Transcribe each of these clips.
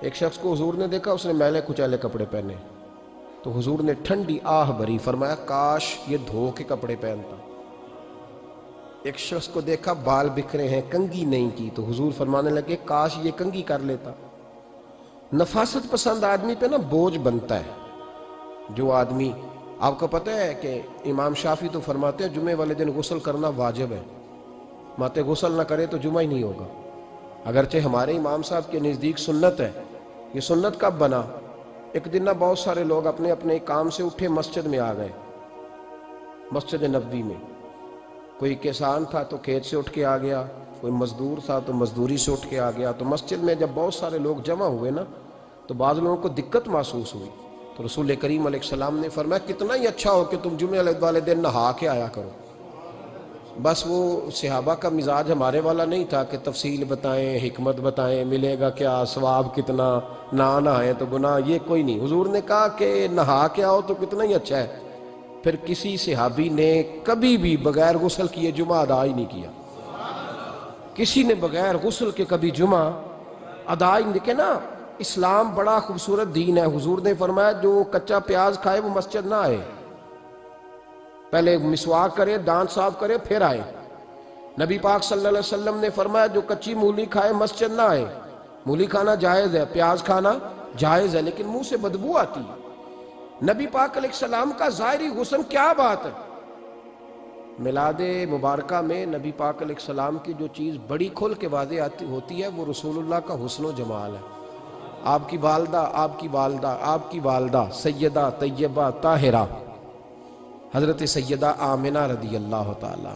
ایک شخص کو حضور نے دیکھا، اس نے میلے کچیلے کپڑے پہنے، تو حضور نے ٹھنڈی آہ بھری، فرمایا کاش یہ دھو کے کپڑے پہنتا۔ ایک شخص کو دیکھا بال بکھرے ہیں، کنگھی نہیں کی، تو حضور فرمانے لگے کاش یہ کنگھی کر لیتا۔ نفاست پسند آدمی پہ نا بوجھ بنتا ہے۔ جو آدمی، آپ کو پتہ ہے کہ امام شافعی تو فرماتے ہیں جمعے والے دن غسل کرنا واجب ہے، ماتے غسل نہ کرے تو جمعہ ہی نہیں ہوگا۔ اگرچہ ہمارے امام صاحب کے نزدیک سنت ہے۔ یہ سنت کب بنا؟ ایک دن نہ بہت سارے لوگ اپنے اپنے کام سے اٹھے مسجد میں آ گئے، مسجد نبوی میں۔ کوئی کسان تھا تو کھیت سے اٹھ کے آ گیا، کوئی مزدور تھا تو مزدوری سے اٹھ کے آ گیا۔ تو مسجد میں جب بہت سارے لوگ جمع ہوئے نا، تو بعض لوگوں کو دقت محسوس ہوئی، تو رسول کریم علیہ السلام نے فرمایا کتنا ہی اچھا ہو کہ تم جمعے والے دن نہا کے آیا کرو۔ بس وہ صحابہ کا مزاج ہمارے والا نہیں تھا کہ تفصیل بتائیں، حکمت بتائیں، ملے گا کیا، ثواب کتنا، نہ نہائیں تو گناہ، یہ کوئی نہیں۔ حضور نے کہا کہ نہا کے آؤ تو کتنا ہی اچھا ہے۔ پھر کسی صحابی نے کبھی بھی بغیر غسل کیے جمعہ ادا ہی نہیں کیا۔ کسی نے بغیر غسل کے کبھی جمعہ ادا ہی نہیں کیا نا۔ اسلام بڑا خوبصورت دین ہے۔ حضور نے فرمایا جو کچا پیاز کھائے وہ مسجد نہ آئے، پہلے مسواک کرے، دانت صاف کرے، پھر آئے۔ نبی پاک صلی اللہ علیہ وسلم نے فرمایا جو کچی مولی کھائے مسجد نہ آئے۔ مولی کھانا جائز ہے، پیاز کھانا جائز ہے، لیکن منہ سے بدبو آتی ہے۔ نبی پاک علیہ السلام کا ظاہری حسن کیا بات ہے۔ میلاد مبارکہ میں نبی پاک علیہ السلام کی جو چیز بڑی کھل کے واضح آتی ہوتی ہے وہ رسول اللہ کا حسن و جمال ہے۔ آپ کی والدہ سیدہ طیبہ طاہرہ حضرت سیدہ آمنہ رضی اللہ تعالیٰ،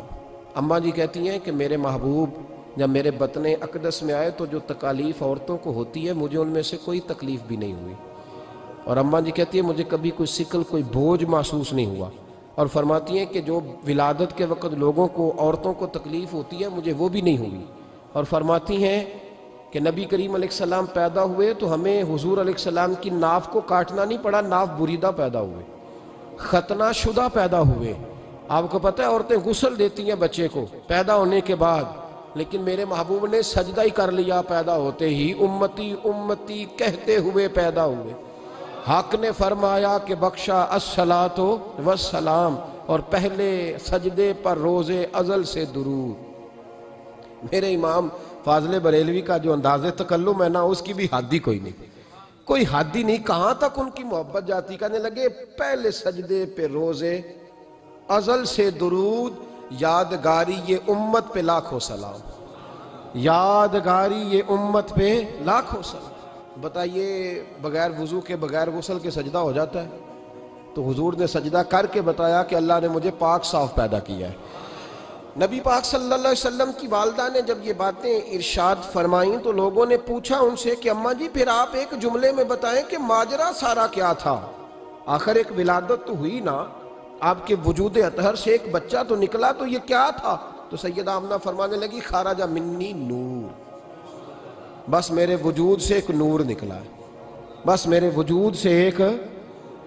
اماں جی کہتی ہیں کہ میرے محبوب جب میرے بطن اقدس میں آئے تو جو تکالیف عورتوں کو ہوتی ہے مجھے ان میں سے کوئی تکلیف بھی نہیں ہوئی، اور اماں جی کہتی ہیں مجھے کبھی کوئی ثقل، کوئی بوجھ محسوس نہیں ہوا، اور فرماتی ہیں کہ جو ولادت کے وقت لوگوں کو، عورتوں کو تکلیف ہوتی ہے مجھے وہ بھی نہیں ہوئی، اور فرماتی ہیں کہ نبی کریم علیہ السلام پیدا ہوئے تو ہمیں حضور علیہ السلام کی ناف کو کاٹنا نہیں پڑا، ناف بریدہ پیدا ہوئے، ختنہ شدہ پیدا ہوئے۔ آپ کو پتہ ہے عورتیں غسل دیتی ہیں بچے کو پیدا ہونے کے بعد، لیکن میرے محبوب نے سجدہ ہی کر لیا پیدا ہوتے ہی، امتی امتی کہتے ہوئے پیدا ہوئے۔ حق نے فرمایا کہ بخشا الصلاۃ والسلام، اور پہلے سجدے پر روز ازل سے درود۔ میرے امام فاضل بریلوی کا جو انداز تکلم ہے نا، اس کی بھی حد ہی کوئی نہیں، کوئی حد ہی نہیں، کہاں تک ان کی محبت جاتی۔ کہنے لگے پہلے سجدے پہ روز ازل سے درود، یادگاری یہ امت پہ لاکھوں سلام، یادگاری یہ امت پہ لاکھوں سلام۔ بتائیے بغیر وضو کے، بغیر غسل کے سجدہ ہو جاتا ہے؟ تو حضور نے سجدہ کر کے بتایا کہ اللہ نے مجھے پاک صاف پیدا کیا ہے۔ نبی پاک صلی اللہ علیہ وسلم کی والدہ نے جب یہ باتیں ارشاد فرمائیں تو لوگوں نے پوچھا ان سے کہ اماں جی پھر آپ ایک جملے میں بتائیں کہ ماجرا سارا کیا تھا، آخر ایک ولادت تو ہوئی نا، آپ کے وجود اطہر سے ایک بچہ تو نکلا، تو یہ کیا تھا؟ تو سیدہ آمنہ فرمانے لگی خارج منی نور، بس میرے وجود سے ایک نور نکلا ہے، بس میرے وجود سے ایک،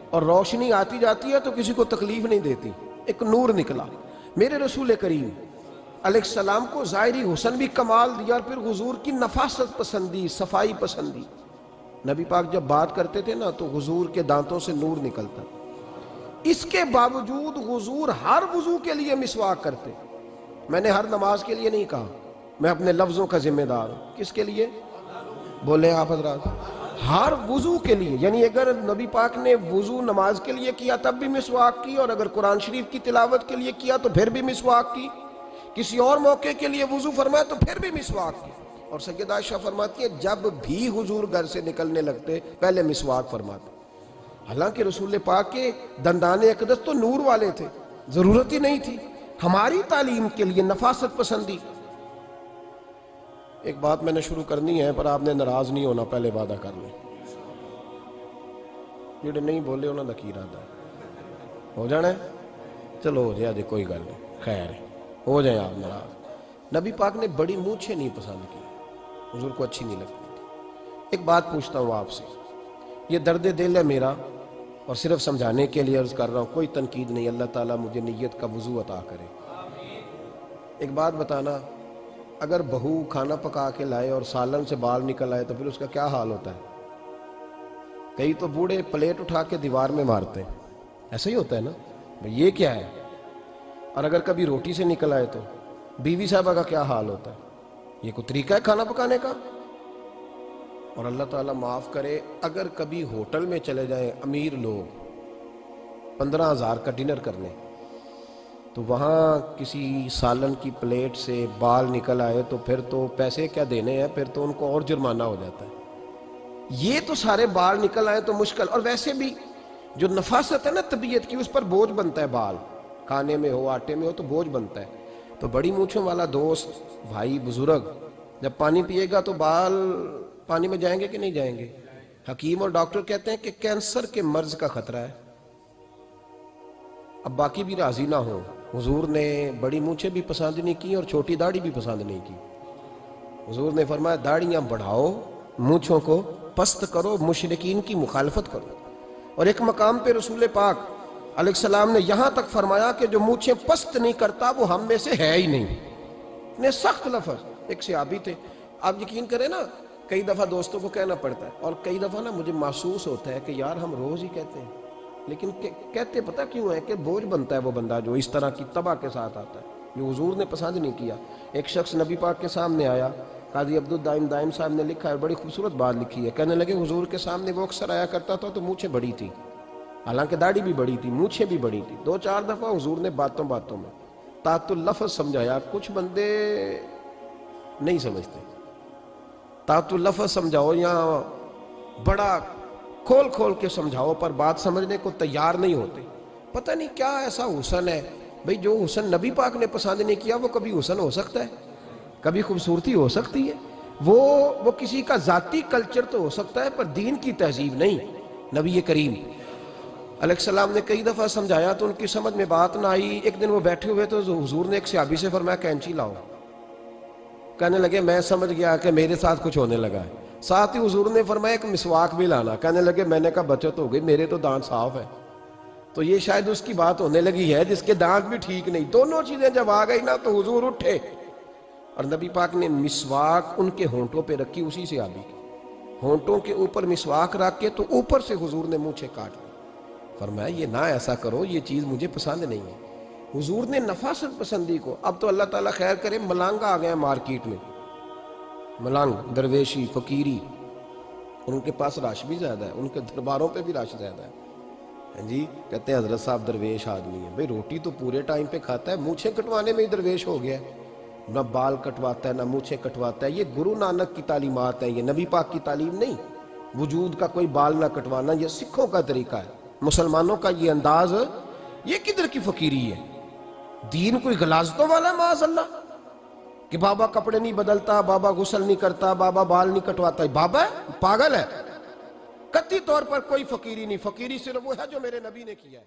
اور روشنی آتی جاتی ہے تو کسی کو تکلیف نہیں دیتی، ایک نور نکلا۔ میرے رسول کریم علیہ السلام کو ظاہری حسن بھی کمال دیا، اور پھر حضور کی نفاست پسندی، صفائی پسندی۔ نبی پاک جب بات کرتے تھے نا تو حضور کے دانتوں سے نور نکلتا، اس کے باوجود حضور ہر وضو کے لیے مسواک کرتے۔ میں نے ہر نماز کے لیے نہیں کہا، میں اپنے لفظوں کا ذمہ دار ہوں۔ کس کے لیے بولیں آپ حضرات؟ ہر وضو کے لیے، یعنی اگر نبی پاک نے وضو نماز کے لیے کیا تب بھی مسواک کی، اور اگر قرآن شریف کی تلاوت کے لیے کیا تو پھر بھی مسواک کی، کسی اور موقع کے لیے وضو فرمایا تو پھر بھی مسواک کی۔ اور سیدہ عائشہ فرماتی ہے جب بھی حضور گھر سے نکلنے لگتے پہلے مسواک فرماتے، حالانکہ رسول پاک کے دندان اقدس تو نور والے تھے، ضرورت ہی نہیں تھی۔ ہماری تعلیم کے لیے نفاست پسندی۔ ایک بات میں نے شروع کرنی ہے پر آپ نے ناراض نہیں ہونا، پہلے وعدہ کر لیں، جڑے نہیں بولے انہوں نے کی ارادہ ہو جانا ہے، چلو ہو جائے، کوئی گل نہیں، خیر ہے، ہو جائیں آپ ناراض۔ نبی پاک نے بڑی مونچھیں نہیں پسند کی، حضور کو اچھی نہیں لگتی تھی۔ ایک بات پوچھتا ہوں آپ سے، یہ درد دل ہے میرا اور صرف سمجھانے کے لیے عرض کر رہا ہوں، کوئی تنقید نہیں، اللہ تعالیٰ مجھے نیت کا وضو عطا کرے۔ ایک بات بتانا، اگر بہو کھانا پکا کے لائے اور سالن سے بال نکل آئے تو پھر اس کا کیا حال ہوتا ہے؟ کئی تو بوڑھے پلیٹ اٹھا کے دیوار میں مارتے ہیں، ایسا ہی ہوتا ہے نا بھئی یہ کیا ہے؟ اور اگر کبھی روٹی سے نکل آئے تو بیوی صاحبہ کا کیا حال ہوتا ہے؟ یہ کوئی طریقہ ہے کھانا پکانے کا؟ اور اللہ تعالیٰ معاف کرے، اگر کبھی ہوٹل میں چلے جائیں امیر لوگ 15,000 کا ڈنر کرنے، تو وہاں کسی سالن کی پلیٹ سے بال نکل آئے تو پھر تو پیسے کیا دینے ہیں، پھر تو ان کو اور جرمانہ ہو جاتا ہے۔ یہ تو سارے بال نکل آئے تو مشکل، اور ویسے بھی جو نفاست ہے نا طبیعت کی، اس پر بوجھ بنتا ہے، بال کھانے میں ہو آٹے میں ہو تو بوجھ بنتا ہے۔ تو بڑی مونچھوں والا دوست بھائی بزرگ جب پانی پیے گا تو بال پانی میں جائیں گے کہ نہیں جائیں گے؟ حکیم اور ڈاکٹر کہتے ہیں کہ کینسر کے مرض کا خطرہ ہے۔ اب باقی بھی راضی نہ ہوں، حضور نے بڑی مونچھیں بھی پسند نہیں کی اور چھوٹی داڑھی بھی پسند نہیں کی۔ حضور نے فرمایا داڑھیاں بڑھاؤ، مونچھوں کو پست کرو، مشرکین کی مخالفت کرو۔ اور ایک مقام پہ رسول پاک علیہ السلام نے یہاں تک فرمایا کہ جو مونچھیں پست نہیں کرتا وہ ہم میں سے ہے ہی نہیں۔ اتنے سخت لفظ۔ ایک صحابی تھے، آپ یقین کریں نا، کئی دفعہ دوستوں کو کہنا پڑتا ہے، اور کئی دفعہ نا مجھے محسوس ہوتا ہے کہ یار ہم روز ہی کہتے ہیں، لیکن کہتے پتہ کیوں ہے کہ بوجھ بنتا ہے وہ بندہ جو اس طرح کی تباہ کے ساتھ آتا ہے، جو حضور نے پسند نہیں کیا۔ ایک شخص نبی پاک کے سامنے آیا، قاضی عبدالدائم دائم صاحب نے لکھا ہے، بڑی خوبصورت بات لکھی ہے، کہنے لگے حضور کے سامنے وہ اکثر آیا کرتا تھا تو مونچھیں بڑی تھی، حالانکہ داڑھی بھی بڑی تھی، مونچھیں بھی بڑی تھی۔ 2-4 دفعہ حضور نے باتوں باتوں میں تات اللفظ سمجھایا۔ کچھ بندے نہیں سمجھتے، تات اللفظ سمجھاؤ یا بڑا کھول کھول کے سمجھاؤ پر بات سمجھنے کو تیار نہیں ہوتے۔ پتہ نہیں کیا ایسا حسن ہے بھئی، جو حسن نبی پاک نے پسند نہیں کیا وہ کبھی حسن ہو سکتا ہے؟ کبھی خوبصورتی ہو سکتی ہے؟ وہ کسی کا ذاتی کلچر تو ہو سکتا ہے پر دین کی تہذیب نہیں۔ نبی کریم علیہ السلام نے کئی دفعہ سمجھایا تو ان کی سمجھ میں بات نہ آئی۔ ایک دن وہ بیٹھے ہوئے تو حضور نے ایک صحابی سے فرمایا کینچی لاؤ۔ کہنے لگے میں سمجھ گیا کہ میرے ساتھ کچھ ہونے لگا ہے۔ ساتھ ہی حضور نے فرمایا ایک مسواک بھی لانا۔ کہنے لگے میں نے کہا بچت ہو گئی، میرے تو دانت صاف ہے۔ تو یہ شاید اس کی بات ہونے لگی ہے جس کے دانت بھی ٹھیک نہیں۔ دونوں چیزیں جب آ گئی نا تو حضور اٹھے اور نبی پاک نے مسواک ان کے ہونٹوں پہ رکھی، اسی سے آبی کی ہونٹوں کے اوپر مسواک رکھ کے تو اوپر سے حضور نے مونچھیں کاٹ لی۔ فرمایا یہ نہ ایسا کرو، یہ چیز مجھے پسند نہیں ہے۔ حضور نے نفاست پسندی کو۔ اب تو اللہ تعالیٰ خیر کرے، ملانگ آ گئے مارکیٹ میں، ملانگ درویشی فقیری، ان کے پاس رش بھی زیادہ ہے، ان کے درباروں پہ بھی رش زیادہ ہے۔ جی کہتے ہیں حضرت صاحب درویش آدمی ہے۔ بھئی روٹی تو پورے ٹائم پہ کھاتا ہے، مونچھیں کٹوانے میں ہی درویش ہو گیا ہے، نہ بال کٹواتا ہے نہ مونچھیں کٹواتا ہے۔ یہ گرو نانک کی تعلیمات ہیں، یہ نبی پاک کی تعلیم نہیں۔ وجود کا کوئی بال نہ کٹوانا یہ سکھوں کا طریقہ ہے، مسلمانوں کا یہ انداز، یہ کدھر کی فقیری ہے؟ دین کوئی غلاظتوں والا معاذ اللہ کہ بابا کپڑے نہیں بدلتا، بابا غسل نہیں کرتا، بابا بال نہیں کٹواتا۔ بابا ہے؟ پاگل ہے؟ قطعی طور پر کوئی فقیری نہیں، فقیری صرف وہ ہے جو میرے نبی نے کیا ہے۔